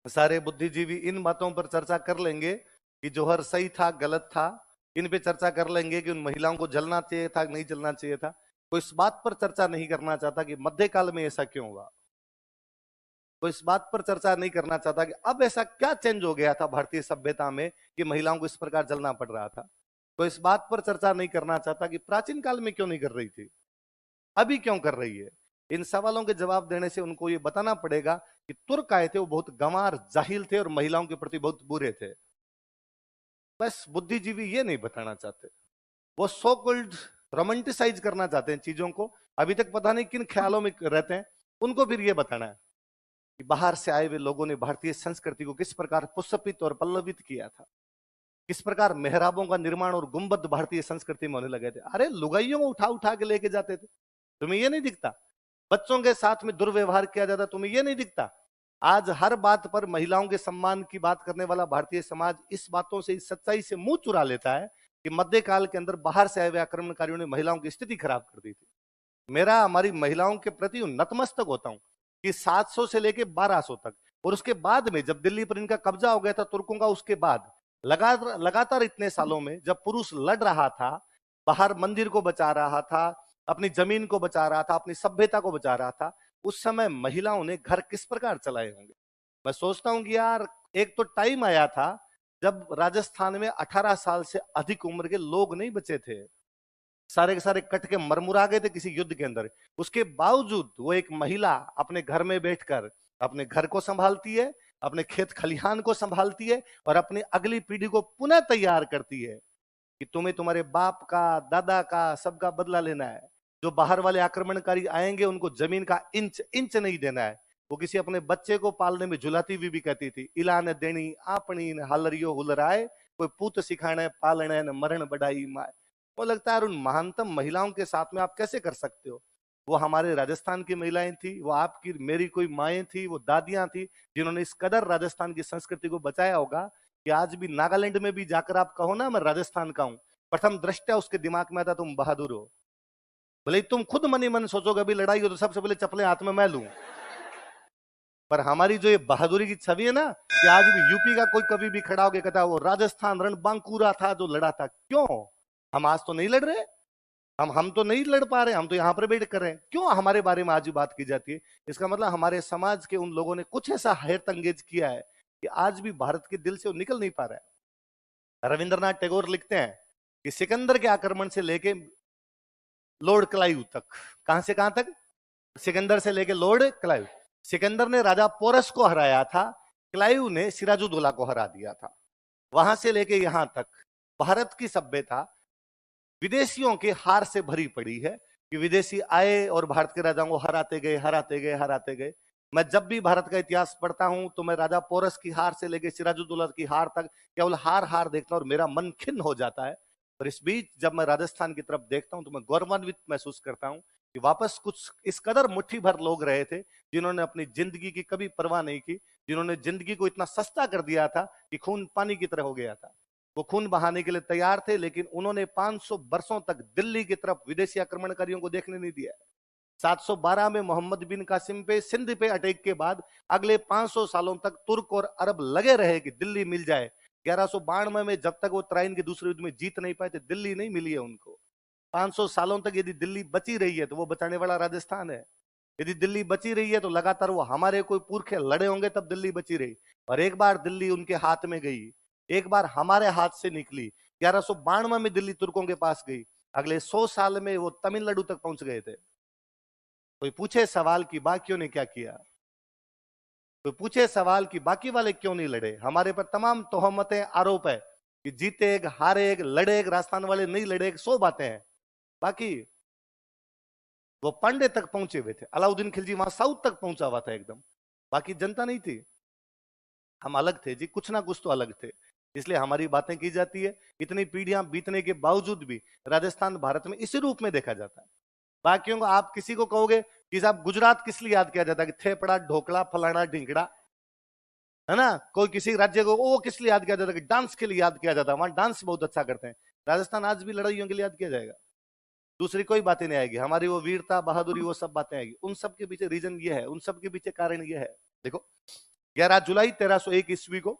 सारे बुद्धिजीवी इन बातों पर चर्चा कर लेंगे कि जौहर सही था गलत था। इन पे चर्चा कर लेंगे कि उन महिलाओं को जलना चाहिए था नहीं जलना चाहिए था। कोई इस बात पर चर्चा नहीं करना चाहता कि मध्यकाल में ऐसा क्यों हुआ। कोई इस बात पर चर्चा नहीं करना चाहता कि अब ऐसा क्या चेंज हो गया था भारतीय सभ्यता में कि महिलाओं को इस प्रकार जलना पड़ रहा था। कोई इस बात पर चर्चा नहीं करना चाहता कि प्राचीन काल में क्यों नहीं कर रही थी, अभी क्यों कर रही है। इन सवालों के जवाब देने से उनको ये बताना पड़ेगा कि तुर्क आए थे वो बहुत गंवार जाहिल थे और महिलाओं के प्रति बहुत बुरे थे। बस बुद्धिजीवी ये नहीं बताना चाहते, वो सो कॉल्ड रोमांटिसाइज करना चाहते हैं चीजों को। अभी तक पता नहीं किन ख्यालों में रहते हैं। उनको फिर ये बताना है कि बाहर से आए हुए लोगों ने भारतीय संस्कृति को किस प्रकार पुष्पित और पल्लवित किया था, किस प्रकार मेहराबों का निर्माण और गुंबद भारतीय संस्कृति में होने लगे थे। अरे लुगाइयों को उठा उठा के लेके जाते थे, तुम्हें ये नहीं दिखता। बच्चों के साथ में दुर्व्यवहार किया जाता, तुम्हें ये नहीं दिखता। आज हर बात पर महिलाओं के सम्मान की बात करने वाला भारतीय समाज इस बातों से, इस सच्चाई से मुंह चुरा लेता है कि मध्यकाल के अंदर बाहर से आए हुए आक्रमणकारियों ने महिलाओं की स्थिति खराब कर दी थी। मेरा हमारी महिलाओं के प्रति नतमस्तक होता हूं कि 700 से लेके 1200 तक, और उसके बाद में जब दिल्ली पर इनका कब्जा हो गया था तुर्कों का, उसके बाद लगातार इतने सालों में जब पुरुष लड़ रहा था, बाहर मंदिर को बचा रहा था, अपनी जमीन को बचा रहा था, अपनी सभ्यता को बचा रहा था, उस समय महिलाओं ने घर किस प्रकार चलाए होंगे। मैं सोचता हूं कि यार एक तो टाइम आया था जब राजस्थान में 18 साल से अधिक उम्र के लोग नहीं बचे थे, सारे के सारे कट के मरमुरा गए थे किसी युद्ध के अंदर। उसके बावजूद वो एक महिला अपने घर में बैठकर अपने घर को संभालती है, अपने खेत खलिहान को संभालती है और अपनी अगली पीढ़ी को पुनः तैयार करती है कि तुम्हें तुम्हारे बाप का, दादा का, सबका बदला लेना है। जो बाहर वाले आक्रमणकारी आएंगे उनको जमीन का इंच इंच नहीं देना है। वो किसी अपने बच्चे को पालने में झुलाती हुई भी कहती थी, इलान देनी आपनी हलरियो हुलराए, कोई पूत सिखाने पालने न मरण बढ़ाई माए। वो लगता है उन महानतम महिलाओं के साथ में आप कैसे कर सकते हो। वो हमारे राजस्थान की महिलाएं थी, वो आपकी मेरी कोई माएं थी, वो दादियां थी, जिन्होंने इस कदर राजस्थान की संस्कृति को बचाया होगा कि आज भी नागालैंड में भी जाकर आप कहो ना मैं राजस्थान का हूं, प्रथम दृष्टया उसके दिमाग में आता तुम बहादुर हो। भले तुम खुद मनी मन सोचोगे अभी लड़ाई हो तो सबसे पहले चप्पलें हाथ में मैं लूं, पर हमारी जो ये बहादुरी की छवि है ना, कि आज भी यूपी का कोई कभी भी खड़ा होकर कहता वो राजस्थान रणबांकुरा था जो लड़ा था। क्यों हम आज तो नहीं लड़ रहे, हम तो नहीं लड़ पा रहे, हम तो यहां पर बैठ कर रहे हैं, क्यों हमारे बारे में आज भी बात की जाती है। इसका मतलब हमारे समाज के उन लोगों ने कुछ ऐसा हैरत अंगेज किया है कि आज भी भारत के दिल से वो निकल नहीं पा रहा है। रविंद्रनाथ टैगोर लिखते हैं कि सिकंदर के आक्रमण से लेके लॉर्ड क्लाइव तक, कहां से कहां तक, सिकंदर से लेके लॉर्ड क्लाइव, सिकंदर ने राजा पोरस को हराया था, क्लाइव ने सिराजुद्दौला को हरा दिया था। वहां से लेके यहां तक भारत की सभ्यता विदेशियों के हार से भरी पड़ी है कि विदेशी आए और भारत के राजाओं को हराते गए हराते गए हराते गए। मैं जब भी भारत का इतिहास पढ़ता हूं तो मैं राजा पोरस की हार से लेकर सिराजुद्दौला की हार तक केवल हार हार देखता हूं और मेरा मन खिन्न हो जाता है। पर इस बीच जब मैं राजस्थान की तरफ देखता हूं तो मैं गौरवान्वित महसूस करता हूं कि वापस कुछ इस कदर मुट्ठी भर लोग रहे थे जिन्होंने अपनी जिंदगी की कभी परवाह नहीं की, जिन्होंने जिंदगी को इतना सस्ता कर दिया था कि खून पानी की तरह हो गया था। वो खून बहाने के लिए तैयार थे, लेकिन उन्होंने 500 वर्षों तक दिल्ली की तरफ विदेशी आक्रमणकारियों को देखने नहीं दिया। 712 में मोहम्मद बिन कासिम पे सिंध पे अटैक के बाद अगले 500 सालों तक तुर्क और अरब लगे रहे कि दिल्ली मिल जाए। 1192 में जब तक वो तराइन के दूसरे युद्ध में जीत नहीं पाए थे, दिल्ली नहीं मिली है उनको। 500 सालों तक यदि दिल्ली बची रही है तो वो बचाने वाला राजस्थान है। यदि दिल्ली बची रही है तो लगातार वो हमारे कोई पुरखे लड़े होंगे तब दिल्ली बची रही। और एक बार दिल्ली उनके हाथ में गई, एक बार हमारे हाथ से निकली, 1192 में दिल्ली तुर्कों के पास गई, अगले 100 साल में वो तमिलनाडु तक पहुंच गए थे। कोई पूछे सवाल की बाकियों ने क्या किया, कोई पूछे सवाल की बाकी वाले क्यों नहीं लड़े। हमारे पर तमाम तोहमतें आरोप है कि जीते एक हारे एक लड़े एक, राजस्थान वाले नहीं लड़े एक, 100 बातें हैं। बाकी वो पांडे तक पहुंचे हुए थे, अलाउद्दीन खिलजी वहां साउथ तक पहुंचा हुआ था एकदम, बाकी जनता नहीं थी। हम अलग थे जी, कुछ ना कुछ तो अलग थे, इसलिए हमारी बातें की जाती है। इतनी पीढ़ियां बीतने के बावजूद भी राजस्थान भारत में इसी रूप में देखा जाता है। बाकियों को आप किसी को कहोगे कि साहब गुजरात किस लिए याद किया जाता है, कि थेपड़ा ढोकला फलाना ढिंकड़ा, है ना। कोई किसी राज्य को वो किस लिए याद किया जाता है, कि डांस के लिए याद किया जाता है, वहां डांस बहुत अच्छा करते हैं। राजस्थान आज भी लड़ाइयों के लिए याद किया जाएगा, दूसरी कोई बातें नहीं आएगी। हमारी वो वीरता बहादुरी वो सब बातें आएगी। उन सब के पीछे रीजन ये है, उन सब के पीछे कारण ये है। देखो 11 जुलाई 1301 ईस्वी को